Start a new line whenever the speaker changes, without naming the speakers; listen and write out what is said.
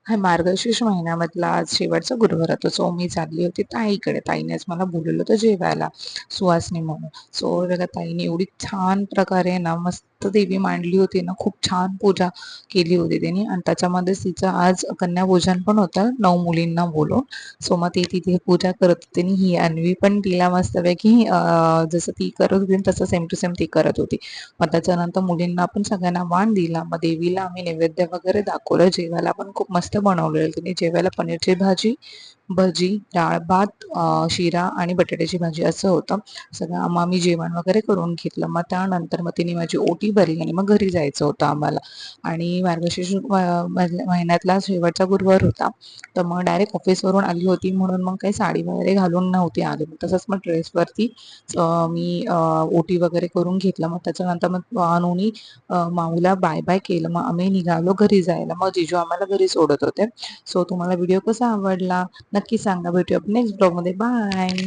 हा मार्गशीर्ष महिन्यामधला आज शेवटचा गुरुवार होता. सो मी चालली होती ताईकडे. ताईनेच मला बोलवलं होतं जेवायला, सुहासनी म्हणून. सो बघा ताईने एवढी छान प्रकारे ना मस्त देवी मांडली होती ना, खूप छान पूजा केली होती त्यांनी. आणि त्याच्यामध्येच तिचं आज कन्यापूजन पण होतं 9 मुलींना बोलवून. सो मग ती तिथे पूजा करत होती आणि ही अन्वी पण तिला मस्तपैकी जसं ती करत होती तसं सेम टू सेम ती करत होती. मग त्याच्यानंतर मुलींना आपण सगळ्यांना वाण दिला. मग देवीला आम्ही नैवेद्य वगैरे दाखवलं. जेवायला पण खूप मस्त बनवलेलं तिने. जेवायला पनीरची भाजी, भजी, डाळ भात, शिरा आणि बटाट्याची भाजी असं होतं सगळं. मग आम्ही जेवण वगैरे करून घेतलं. मग त्यानंतर मग तिने माझी ओटी भरली आणि मग घरी जायचं होतं आम्हाला. आणि मार्गशीर्ष महिन्यातला शेवटचा गुरुवार होता. तर मग डायरेक्ट ऑफिसवरून आली होती म्हणून मग काही साडी वगैरे घालून नव्हती आली. तसंच मग ड्रेसवरती मी ओटी वगैरे करून घेतलं. मग त्याच्यानंतर मग अनुनी माऊला बाय बाय केलं. मग आम्ही निघालो घरी जायला. मग जिजू आम्हाला घरी सोडत होते. सो तुम्हाला व्हिडिओ कसा आवडला नक्की सांगा. भेटूया नेक्स्ट ब्लॉगमध्ये. बाय.